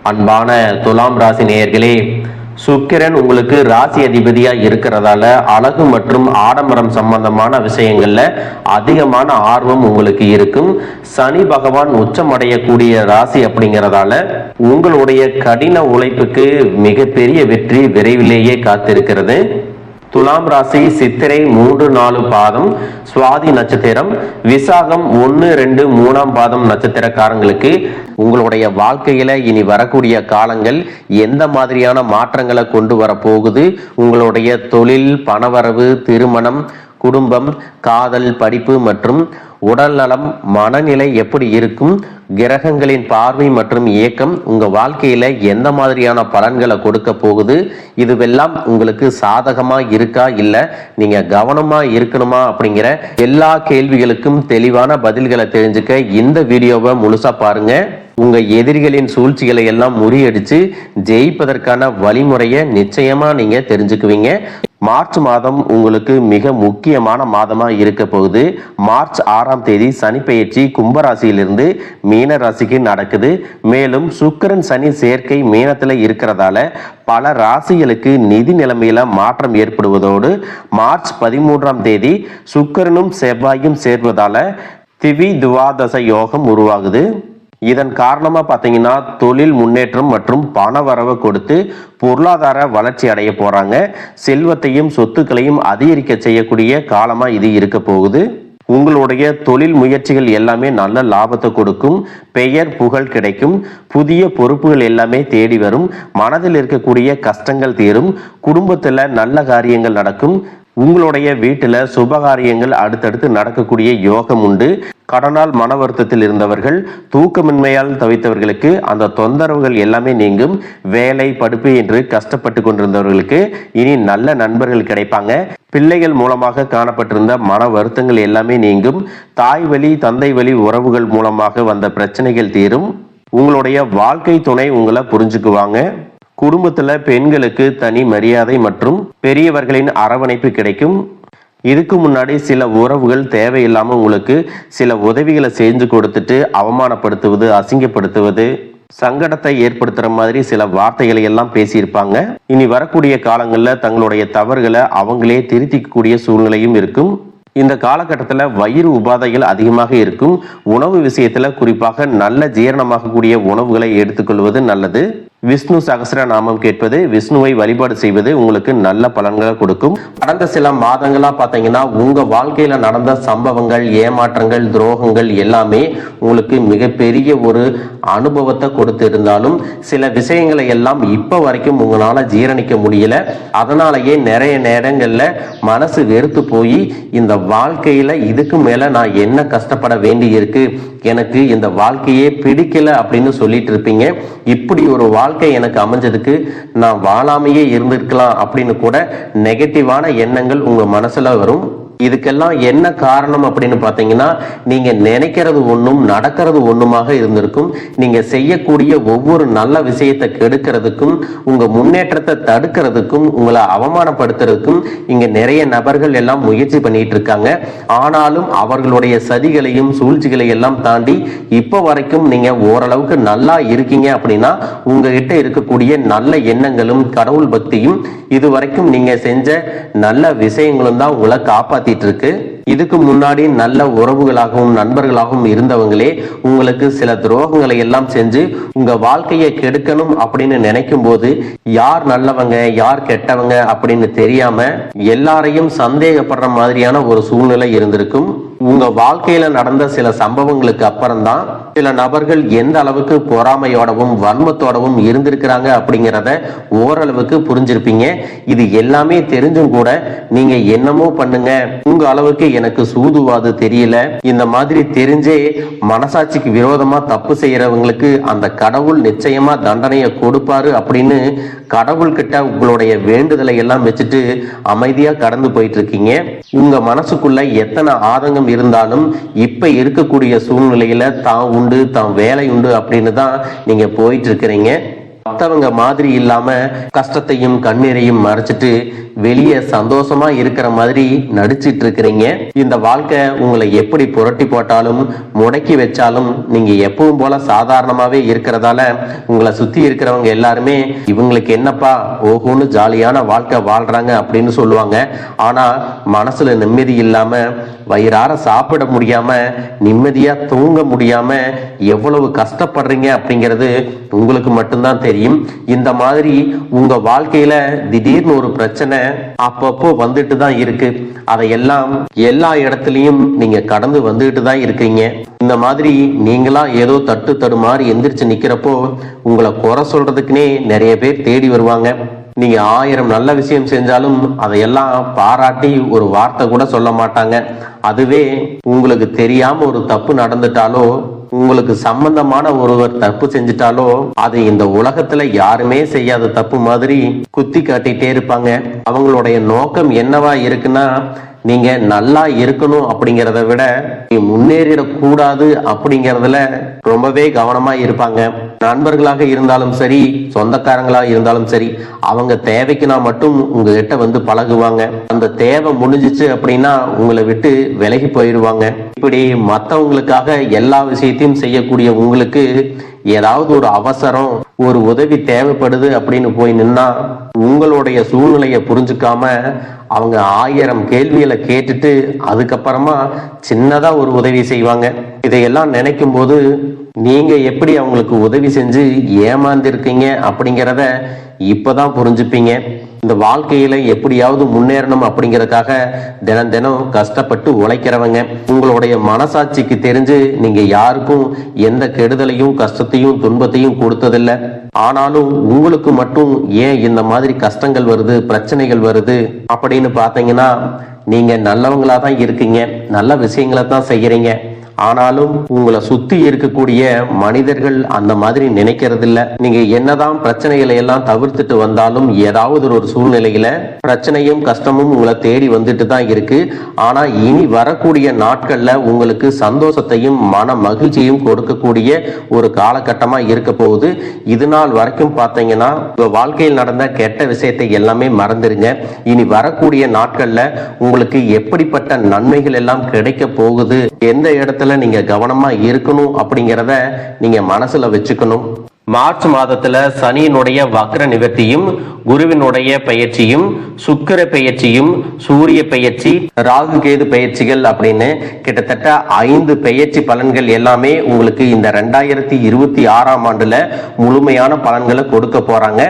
அன்பான துலாம் ராசி நேயர்களே, சுக்கிரன் உங்களுக்கு ராசி அதிபதியா இருக்கிறதால அழகு மற்றும் ஆடம்பரம் சம்பந்தமான விஷயங்கள்ல அதிகமான ஆர்வம் உங்களுக்கு இருக்கும். சனி பகவான் உச்சமடையக்கூடிய ராசி அப்படிங்கிறதால உங்களுடைய கடின உழைப்புக்கு மிகப்பெரிய வெற்றி விரைவிலேயே காத்திருக்கிறது. துலாம் ராசி சித்திரை 3-4 பாதம், சுவாதி நட்சத்திரம், விசாகம் 1-2-3 பாதம் நட்சத்திரக்காரங்களுக்கு உங்களுடைய வாழ்க்கையில இனி வரக்கூடிய காலங்கள் எந்த மாதிரியான மாற்றங்களை கொண்டு வர போகுது, உங்களுடைய தொழில், பணவரவு, திருமணம், குடும்பம், காதல், படிப்பு மற்றும் உடல் நலம், மனநிலை எப்படி இருக்கும், கிரகங்களின் பார்வை மற்றும் இயக்கம் உங்க வாழ்க்கையில எந்த மாதிரியான பலன்களை கொடுக்க போகுது, இதுவெல்லாம் உங்களுக்கு சாதகமா இருக்கா இல்ல நீங்க கவனமா இருக்கணுமா அப்படிங்கிற எல்லா கேள்விகளுக்கும் தெளிவான பதில்களை தெரிஞ்சுக்க இந்த வீடியோவை முழுசா பாருங்க. உங்க எதிரிகளின் சூழ்ச்சிகளை எல்லாம் முறியடிச்சு ஜெயிப்பதற்கான வழிமுறையை நிச்சயமா நீங்க தெரிஞ்சுக்குவீங்க. மார்ச் மாதம் உங்களுக்கு மிக முக்கியமான மாதமா இருக்க போகுது. மார்ச் 6ஆம் தேதி சனி பெயர்ச்சி கும்பராசியிலிருந்து மீன ராசிக்கு நடக்குது. மேலும் சுக்கிரன் சனி சேர்க்கை மீனத்துல இருக்கிறதால பல ராசிகளுக்கு நிதி நிலைமையில மாற்றம் ஏற்படுவதோடு மார்ச் 13ஆம் தேதி சுக்கிரனும் செவ்வாயும் சேர்வதால திவி துவாதச யோகம் உருவாகுது. இதன் காரணமா பாத்தீங்கன்னா தொழில் முன்னேற்றம் மற்றும் பண வரவை கொடுத்து பொருளாதார வளர்ச்சி அடைய போறாங்க. செல்வத்தையும் சொத்துக்களையும் அதிகரிக்க செய்யக்கூடிய காலமா இது இருக்க போகுது. உங்களுடைய தொழில் முயற்சிகள் எல்லாமே நல்ல லாபத்தை கொடுக்கும். பெயர் புகழ் கிடைக்கும். புதிய பொறுப்புகள் எல்லாமே தேடி வரும். மனதில் இருக்கக்கூடிய கஷ்டங்கள் தீரும். குடும்பத்துல நல்ல காரியங்கள் நடக்கும். உங்களுடைய வீட்டுல சுபகாரியங்கள் அடுத்தடுத்து நடக்கக்கூடிய யோகம் உண்டு. கடனால் மன வருத்தத்தில் இருந்தவர்கள், தூக்கமின்மையால் தவித்தவர்களுக்கு அந்த தொந்தரவுகள் எல்லாமே நீங்கும். வேலை, படிப்பு என்று கஷ்டப்பட்டு கொண்டிருந்தவர்களுக்கு இனி நல்ல நண்பர்கள் கிடைப்பாங்க. பிள்ளைகள் மூலமாக காணப்பட்டிருந்த மன வருத்தங்கள் எல்லாமே நீங்கும். தாய் வழி, தந்தை வழி உறவுகள் மூலமாக வந்த பிரச்சனைகள் தீரும். உங்களுடைய வாழ்க்கை துணை உங்களை புரிஞ்சுக்குவாங்க. குடும்பத்துல பெண்களுக்கு தனி மரியாதை மற்றும் பெரியவர்களின் அரவணைப்பு கிடைக்கும். இதுக்கு முன்னாடி சில உறவுகள் தேவையில்லாம உங்களுக்கு சில உதவிகளை செஞ்சு கொடுத்துட்டு அவமானப்படுத்துவது, அசிங்கப்படுத்துவது, சங்கடத்தை ஏற்படுத்துற மாதிரி சில வார்த்தைகளை எல்லாம் பேசியிருப்பாங்க. இனி வரக்கூடிய காலங்களில் தங்களுடைய தவறுகளை அவங்களே திருத்திக்கக்கூடிய சூழ்நிலையும் இருக்கும். இந்த காலகட்டத்தில் வயிறு உபாதைகள் அதிகமாக இருக்கும். உணவு விஷயத்துல குறிப்பாக நல்ல ஜீரணமாகக்கூடிய உணவுகளை எடுத்துக்கொள்வது நல்லது. விஷ்ணு சகஸ்ர நாமம் கேட்பது, விஷ்ணுவை வழிபாடு செய்வது உங்களுக்கு நல்ல பலன்களை கொடுக்கும். கடந்த சில மாதங்களா பாத்தீங்கன்னா உங்க வாழ்க்கையில நடந்த சம்பவங்கள், ஏமாற்றங்கள், துரோகங்கள் எல்லாமே உங்களுக்கு மிகப்பெரிய ஒரு அனுபவத்தை கொடுத்து இருந்தாலும் சில விஷயங்களை எல்லாம் இப்ப வரைக்கும் உங்களால ஜீரணிக்க முடியல. அதனாலேயே நிறைய நேரங்கள்ல மனசு வெறுத்து போய் இந்த வாழ்க்கையில இதுக்கு மேல நான் என்ன கஷ்டப்பட வேண்டி இருக்கு, எனக்கு இந்த வாழ்க்கையே பிடிக்கல அப்படின்னு சொல்லிட்டு இருப்பீங்க. இப்படி ஒரு வாழ்க்கை எனக்கு அமைஞ்சதுக்கு நான் வாழாமையே இருந்திருக்கலாம் அப்படின்னு கூட நெகட்டிவான எண்ணங்கள் உங்க மனசுல வரும். இதுக்கெல்லாம் என்ன காரணம் அப்படின்னு பாத்தீங்கன்னா நீங்க நினைக்கிறது ஒண்ணும் நடக்கிறது ஒண்ணுமாக இருந்திருக்கும். நீங்க செய்யக்கூடிய ஒவ்வொரு நல்ல விஷயத்தை கெடுக்கிறதுக்கும், உங்க முன்னேற்றத்தை தடுக்கிறதுக்கும், உங்களை அவமானப்படுத்துறதுக்கும் இங்க நிறைய நபர்கள் எல்லாம் முயற்சி பண்ணிட்டு இருக்காங்க. ஆனாலும் அவர்களுடைய சதிகளையும் சூழ்ச்சிகளை எல்லாம் தாண்டி இப்ப வரைக்கும் நீங்க ஓரளவுக்கு நல்லா இருக்கீங்க அப்படின்னா உங்ககிட்ட இருக்கக்கூடிய நல்ல எண்ணங்களும் கடவுள் பக்தியும் இதுவரைக்கும் நீங்க செஞ்ச நல்ல விஷயங்களும் தான் உங்களை காப்பாத்தி இருக்கு. இதுக்கு முன்னாடி நல்ல உறவுகளாகவும் நண்பர்களாகவும் இருந்தவங்களே உங்களுக்கு சில துரோகங்களை எல்லாம் செஞ்சு உங்க வாழ்க்கையை கெடுக்கணும் அப்படின்னு நினைக்கும் போது யார் நல்லவங்க யார் கெட்டவங்க அப்படின்னு தெரியாம எல்லாரையும் சந்தேகப்படுற மாதிரியான ஒரு சூழ்நிலை இருந்திருக்கும். உங்க வாழ்க்கையில நடந்த சில சம்பவங்களுக்கு அப்புறம்தான் சில நபர்கள் எந்த அளவுக்கு பொறாமையோடவும் வன்மத்தோடவும் இருந்திருக்கிறாங்க அப்படிங்கிறத ஓரளவுக்கு புரிஞ்சிருப்பீங்க. இது எல்லாமே தெரிஞ்சும் கூட நீங்க என்னமோ பண்ணுங்க, உங்க அளவுக்கு எனக்கு சூதுவாது தெரியல, இந்த மாதிரி தெரிஞ்சே மனசாட்சிக்கு விரோதமா தப்பு செய்யறவங்களுக்கு அந்த கடவுள் நிச்சயமா தண்டனையை கொடுப்பாரு அப்படின்னு கடவுள் கிட்ட உங்களுடைய வேண்டுதலை எல்லாம் வச்சுட்டு அமைதியா கடந்து போயிட்டு இருக்கீங்க. உங்க மனசுக்குள்ள எத்தனை ஆதங்கம் இருந்தாலும் இப்ப இருக்கக்கூடிய சூழ்நிலையில தான் உண்டு, தான் வேலை உண்டு அப்படின்னு தான் நீங்க போயிட்டு இருக்கிறீங்க. மற்றவங்க மாதிரி இல்லாம கஷ்டத்தையும் கண்ணீரையும் மறைச்சிட்டு வெளியே சந்தோஷமா இருக்கிற மாதிரி நடிச்சிட்டு இருக்கிறீங்க. இந்த வாழ்க்கை உங்களை எப்படி புரட்டி போட்டாலும் முடக்கி வச்சாலும் நீங்க எப்பவும் போல சாதாரணமாவே இருக்கிறதால உங்களை சுத்தி இருக்கிறவங்க எல்லாருமே இவங்களுக்கு என்னப்பா ஓஹோன்னு ஜாலியான வாழ்க்கை வாழ்றாங்க அப்படின்னு சொல்லுவாங்க. ஆனா மனசுல நிம்மதி இல்லாம வயிறார சாப்பிட முடியாம நிம்மதியா தூங்க முடியாம எவ்வளவு கஷ்டப்படுறீங்க அப்படிங்கிறது உங்களுக்கு மட்டும்தான் தெரியும். இந்த மாதிரி உங்க வாழ்க்கையில திடீர்னு ஒரு பிரச்சனை அப்பப்போ வந்துட்டு தான் இருக்கு. அதையெல்லாம் எல்லா இடத்துலயும் நீங்க கடந்து வந்துட்டு தான் இருக்கீங்க. இந்த மாதிரி நீங்களா ஏதோ தட்டு தடுமாறி எந்திரிச்சு நிக்கிறப்போ உங்களை குறை சொல்றதுக்குன்னே நிறைய பேர் தேடி வருவாங்க. நீங்க 1000 நல்ல விஷயம் செஞ்சாலும் அதையெல்லாம் பாராட்டி ஒரு வார்த்தை கூட சொல்ல மாட்டாங்க. அதுவே உங்களுக்கு தெரியாம ஒரு தப்பு நடந்துட்டாலோ உங்களுக்கு சம்பந்தமான ஒருவர் தப்பு செஞ்சிட்டாலோ அது இந்த உலகத்துல யாருமே செய்யாத தப்பு மாதிரி குத்தி காட்டிட்டே இருப்பாங்க. அவங்களுடைய நோக்கம் என்னவா இருக்குன்னா நீங்க நல்லா இருக்கணும் அப்படிங்கிறத விட முன்னேறிடக்கூடாது அப்படிங்கறதுல ரொம்பவே கவனமா இருப்பாங்க. நண்பர்களாக இருந்தாலும் சரி, சொந்தக்காரங்களா இருந்தாலும் சரி, அவங்க தேவைக்குனா மட்டும் உங்ககிட்ட வந்து பழகுவாங்க. அந்த தேவை முடிஞ்சிச்சு அப்படின்னா உங்களை விட்டு விலகி போயிடுவாங்க. இப்படி மற்றவங்களுக்காக எல்லா விஷயத்தையும் செய்யக்கூடிய உங்களுக்கு ஏதாவது ஒரு அவசரம் ஒரு உதவி தேவைப்படுது அப்படின்னு போய் நின்னா உங்களுடைய சூழ்நிலையை புரிஞ்சுக்காம அவங்க 1000 கேள்விகளை கேட்டுட்டு அதுக்கப்புறமா சின்னதா ஒரு உதவி செய்வாங்க. இதையெல்லாம் நினைக்கும் போது நீங்க எப்படி அவங்களுக்கு உதவி செஞ்சு ஏமாந்திருக்கீங்க அப்படிங்கிறத இப்பதான் புரிஞ்சுப்பீங்க. இந்த வாழ்க்கையில எப்படியாவது முன்னேறணும் அப்படிங்கறதுக்காக தினம் தினம் கஷ்டப்பட்டு உழைக்கிறவங்க. உங்களுடைய மனசாட்சிக்கு தெரிஞ்சு நீங்க யாருக்கும் எந்த கெடுதலையும் கஷ்டத்தையும் துன்பத்தையும் கொடுத்ததில்லை. ஆனாலும் உங்களுக்கு மட்டும் ஏன் இந்த மாதிரி கஷ்டங்கள் வருது, பிரச்சனைகள் வருது அப்படின்னு பாத்தீங்கன்னா நீங்க நல்லவங்களா தான் இருக்கீங்க, நல்ல விஷயங்களை தான் செய்யறீங்க. ஆனாலும் உங்களை சுத்தி இருக்கக்கூடிய மனிதர்கள் அந்த மாதிரி நினைக்கிறது இல்ல. நீங்க என்னதான் பிரச்சனைகளை எல்லாம் தவிர்த்துட்டு வந்தாலும் ஏதாவது ஒரு சூழ்நிலையில பிரச்சனையும் கஷ்டமும் உங்களை தேடி வந்துட்டு தான் இருக்கு. ஆனா இனி வரக்கூடிய நாட்கள்ல உங்களுக்கு சந்தோஷத்தையும் மன மகிழ்ச்சியும் கொடுக்கக்கூடிய ஒரு காலகட்டமா இருக்க போகுது. இது நாள் வரைக்கும் பாத்தீங்கன்னா உங்க வாழ்க்கையில் நடந்த கெட்ட விஷயத்தை எல்லாமே மறந்துருங்க. இனி வரக்கூடிய நாட்கள்ல உங்களுக்கு எப்படிப்பட்ட நன்மைகள் எல்லாம் கிடைக்க போகுது, எந்த இடத்துல நீங்க கவனமா இருக்கணும் அப்படிங்கிறத நீங்க மனசுல வச்சுக்கணும். மார்ச் மாதத்துல சனியினுடைய வக்ர நிவர்த்தியும் குருவினுடைய பயிற்சியும் சுக்கிர பயிற்சியும் சூரிய பயிற்சி ராகு கேது பயிற்சிகள் அப்படின்னு கிட்டத்தட்ட 5 பயிற்சி பலன்கள் எல்லாமே உங்களுக்கு இந்த 2026ஆம் ஆண்டுல முழுமையான பலன்களை கொடுக்க போறாங்க.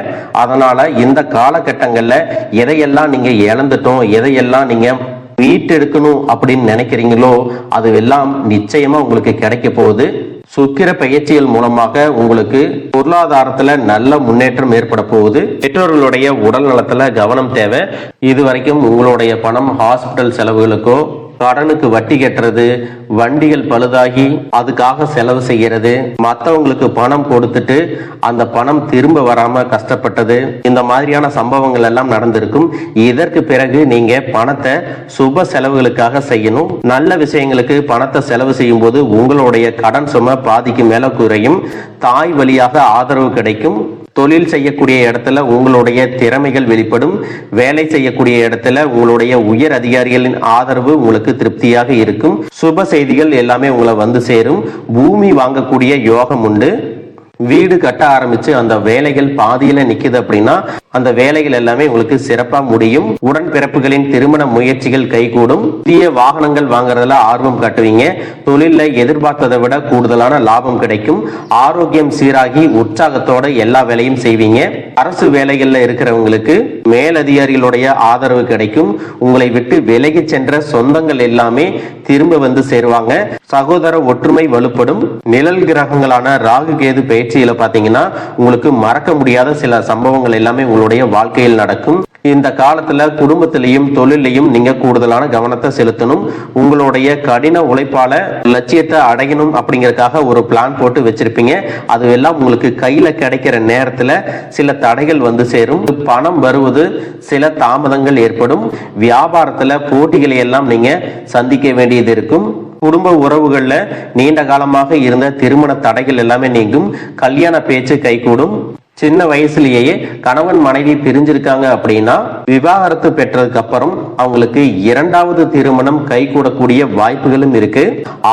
அதனால இந்த காலகட்டங்கள்ல எதையெல்லாம் நீங்க இழந்துட்டோம், எதையெல்லாம் நீங்க மீட்டெடுக்கணும் அப்படின்னு நினைக்கிறீங்களோ அதுவெல்லாம் நிச்சயமா உங்களுக்கு கிடைக்க போகுது. சுக்கிர பயிற்சிகள் மூலமாக உங்களுக்கு பொருளாதாரத்துல நல்ல முன்னேற்றம் ஏற்பட போகுது. பெற்றோர்களுடைய உடல் நலத்துல கவனம் தேவை. இதுவரைக்கும் உங்களுடைய பணம் ஹாஸ்பிட்டல் செலவுகளுக்கோ கடனுக்கு வட்டி கட்டுறது, வண்டிகள் பழுதாகி அதுக்காக செலவு செய்யறது, மற்றவங்களுக்கு பணம் கொடுத்துட்டு அந்த பணம் திரும்ப வராம கஷ்டப்பட்டது, இந்த மாதிரியான சம்பவங்கள் எல்லாம் நடந்திருக்கும். இதற்கு பிறகு நீங்க பணத்தை சுப செலவுகளுக்காக செய்யணும். நல்ல விஷயங்களுக்கு பணத்தை செலவு செய்யும் போது உங்களுடைய கடன் சுமை பாதிக்கு மேல குறையும். தாய் வழியாக ஆதரவு கிடைக்கும். தொழில் செய்யக்கூடிய இடத்துல உங்களுடைய திறமைகள் வெளிப்படும். வேலை செய்யக்கூடிய இடத்துல உங்களுடைய உயர் அதிகாரிகளின் ஆதரவு உங்களுக்கு திருப்தியாக இருக்கும். சுப செய்திகள் எல்லாமே உங்களை வந்து சேரும். பூமி வாங்கக்கூடிய யோகம் உண்டு. வீடு கட்ட ஆரம்பிச்சு அந்த வேலைகள் பாதியில நிக்குது அப்படின்னா அந்த வேலைகள் எல்லாமே உங்களுக்கு சிறப்பா முடியும். உடன்பிறப்புகளின் திருமண முயற்சிகள் கைகூடும். புதிய வாகனங்கள் வாங்குறதுல ஆர்வம் காட்டுவீங்க. தொழில எதிர்பார்த்ததை விட கூடுதலான லாபம் கிடைக்கும். ஆரோக்கியம் சீராகி உற்சாகத்தோட எல்லா வேலையும் செய்வீங்க. அரசு வேலைகள்ல இருக்கிறவங்களுக்கு மேலதிகாரிகளுடைய ஆதரவு கிடைக்கும். உங்களை விட்டு விலகி சென்ற சொந்தங்கள் எல்லாமே திரும்ப வந்து சேருவாங்க. சகோதர ஒற்றுமை வலுப்படும். நிழல் கிரகங்களான ராகு கேது பயிற்சியில பாத்தீங்கன்னா உங்களுக்கு மறக்க முடியாத சில சம்பவங்கள் எல்லாமே உங்களுடைய வாழ்க்கையில் நடக்கும். இந்த காலத்துல குடும்பத்திலையும் தொழிலையும் நீங்க கூடுதலான கவனத்தை செலுத்தணும். உங்களுடைய கடின உழைப்பால லட்சியத்தை அடையணும் அப்படிங்கறதுக்காக ஒரு பிளான் போட்டு வச்சிருப்பீங்க. அது எல்லாம் உங்களுக்கு கையில கிடைக்கிற நேரத்துல சில தடைகள் வந்து சேரும். பணம் வருவது சில தாமதங்கள் ஏற்படும். வியாபாரத்துல போட்டிகளை எல்லாம் நீங்க சந்திக்க வேண்டியது இருக்கும். குடும்ப உறவுகள்ல நீண்ட காலமாக இருந்த திருமண தடைகள் எல்லாமே நீங்கும். கல்யாண பேச்சு கைகூடும். சின்ன வயசுலயே கணவன் மனைவி பிரிஞ்சிருக்காங்க அப்படின்னா விவாகரத்து பெற்றதுக்கு அப்புறம் அவங்களுக்கு இரண்டாவது திருமணம் கைகூடக்கூடிய வாய்ப்புகளும் இருக்கு.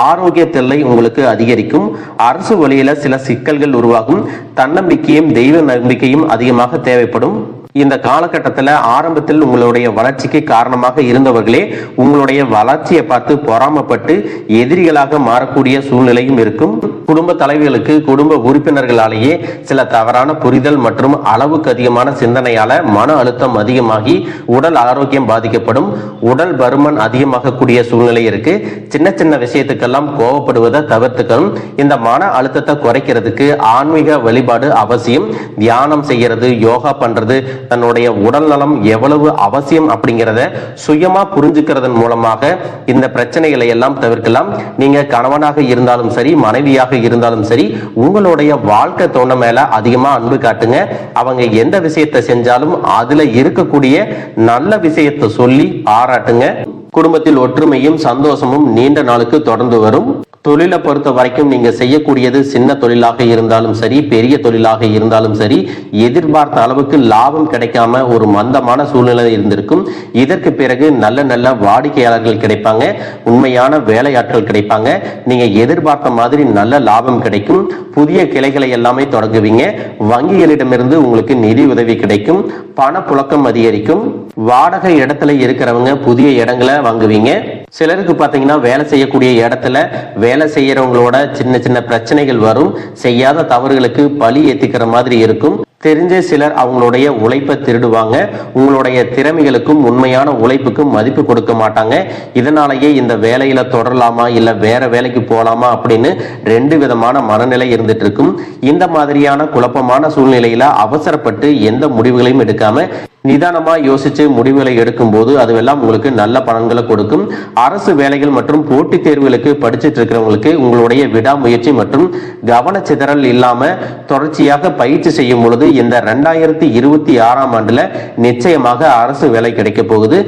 ஆரோக்கிய தொல்லை உங்களுக்கு அதிகரிக்கும். அரசு வழியில சில சிக்கல்கள் உருவாகும். தன்னம்பிக்கையும் தெய்வ நம்பிக்கையும் அதிகமாக தேவைப்படும். இந்த காலகட்டத்தில் ஆரம்பத்தில் உங்களுடைய வளர்ச்சிக்கு காரணமாக இருந்தவர்களே உங்களுடைய வளர்ச்சியை பார்த்து பொறாமப்பட்டு எதிரிகளாக மாறக்கூடிய சூழ்நிலையும் இருக்கும். குடும்ப தலைவர்களுக்கு குடும்ப உறுப்பினர்களாலேயே சில தவறான புரிதல் மற்றும் அளவுக்கு அதிகமான சிந்தனையால மன அழுத்தம் அதிகமாகி உடல் ஆரோக்கியம் பாதிக்கப்படும். உடல் பருமன் அதிகமாகக்கூடிய சூழ்நிலை இருக்கு. சின்ன சின்ன விஷயத்துக்கெல்லாம் கோவப்படுவதை தவிர்த்துக்கணும். இந்த மன அழுத்தத்தை குறைக்கிறதுக்கு ஆன்மீக வழிபாடு அவசியம். தியானம் செய்யறது, யோகா பண்றது, தன்னுடைய உடல் நலம் எவ்வளவு அவசியம் அப்படிங்கிறத சுயமா புரிஞ்சுக்கிறதன் மூலமாக இந்த பிரச்சனைகளை எல்லாம் தவிர்க்கலாம். நீங்க கணவனாக இருந்தாலும் சரி, மனைவியாக இருந்தாலும் சரி, உங்களுடைய வாழ்க்கை தோண மேல அதிகமா அன்பு காட்டுங்க. அவங்க எந்த விஷயத்தை செஞ்சாலும் அதுல இருக்கக்கூடிய நல்ல விஷயத்தை சொல்லி பாராட்டுங்க. குடும்பத்தில் ஒற்றுமையும் சந்தோஷமும் நீண்ட நாளுக்கு தொடர்ந்து வரும். தொழிலை பொறுத்த வரைக்கும் நீங்க செய்யக்கூடியது சின்ன தொழிலாக இருந்தாலும் சரி, பெரிய தொழிலாக இருந்தாலும் சரி, எதிர்பார்த்த அளவுக்கு லாபம் கிடைக்காம ஒரு மந்தமான சூழ்நிலை இருந்திருக்கும். இதற்கு பிறகு நல்ல நல்ல வாடிக்கையாளர்கள் கிடைப்பாங்க. உண்மையான வேலையாட்கள் கிடைப்பாங்க. நீங்க எதிர்பார்த்த மாதிரி நல்ல லாபம் கிடைக்கும். புதிய கிளைகளை எல்லாமே தொடங்குவீங்க. வங்கிகளிடமிருந்து உங்களுக்கு நிதி உதவி கிடைக்கும். பணப்புழக்கம் அதிகரிக்கும். வாடகை இடத்துல இருக்கிறவங்க புதிய இடங்களை வாங்குவீங்க. சிலருக்கு பாத்தீங்கன்னா வேலை செய்யக்கூடிய இடத்துல வேலை செய்யறவங்களோட சின்ன சின்ன பிரச்சனைகள் வரும். செய்யாத தவறுகளுக்கு பழி ஏத்திக்கிற மாதிரி இருக்கும். தெரிஞ்ச சிலர் அவங்களுடைய உழைப்பை திருடுவாங்க. உங்களுடைய திறமைகளுக்கும் உண்மையான உழைப்புக்கும் மதிப்பு கொடுக்க மாட்டாங்க. இதனாலேயே இந்த வேலையில தொடரலாமா இல்ல வேற வேலைக்கு போலாமா அப்படின்னு ரெண்டு விதமான மனநிலை இருந்துட்டு இருக்கும். இந்த மாதிரியான குழப்பமான சூழ்நிலையில அவசரப்பட்டு எந்த முடிவுகளையும் எடுக்காம நிதானமா யோசிச்சு முடிவுகளை எடுக்கும் போது அதுவெல்லாம் உங்களுக்கு நல்ல பலன்களை கொடுக்கும். அரசு வேலைகள் மற்றும் போட்டித் தேர்வுகளுக்கு படிச்சுட்டு இருக்கிறவங்களுக்கு உங்களுடைய விடாமுயற்சி மற்றும் கவனச்சிதறல் இல்லாம தொடர்ச்சியாக பயிற்சி செய்யும் பொழுது இந்த 2026ஆம் ஆண்டுல நிச்சயமாக அரசு வேலை கிடைக்க போகுது.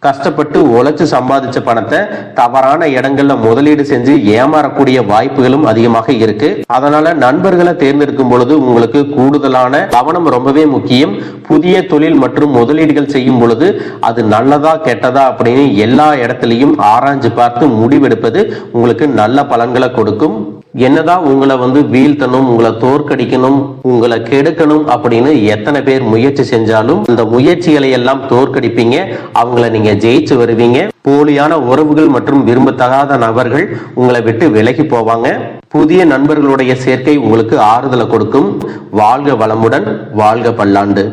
கஷ்டப்பட்டு உழைச்சு சம்பாதிச்ச பணத்தை தவறான இடங்கள்ல முதலீடு செஞ்சு ஏமாறக்கூடிய வாய்ப்புகளும் அதிகமாக இருக்கு. அதனால நண்பர்களை தேர்ந்தெடுக்கும் பொழுது உங்களுக்கு கூடுதலான கவனம் ரொம்பவே முக்கியம். புதிய தொழில் மற்றும் முதலீடுகள் செய்யும் பொழுது அது நல்லதா கெட்டதா அப்படின்னு எல்லா இடத்துலையும் ஆராய்ஞ்சு பார்த்து முடிவெடுப்பது உங்களுக்கு நல்ல பலன்களை கொடுக்கும். என்னதான் உங்களை வீழ்த்தணும், உங்களை தோற்கடிக்கணும், உங்களை கெடுக்கணும் அப்படின்னு எத்தனை பேர் முயற்சி செஞ்சாலும் இந்த முயற்சிகளை எல்லாம் தோற்கடிப்பீங்க. அவங்கள நீங்க ஜெயிச்சு வருவீங்க. போலியான உறவுகள் மற்றும் விரும்பத்தகாத நபர்கள் உங்களை விட்டு விலகி போவாங்க. புதிய நண்பர்களுடைய சேர்க்கை உங்களுக்கு ஆறுதலை கொடுக்கும். வாழ்க வளமுடன், வாழ்க பல்லாண்டு.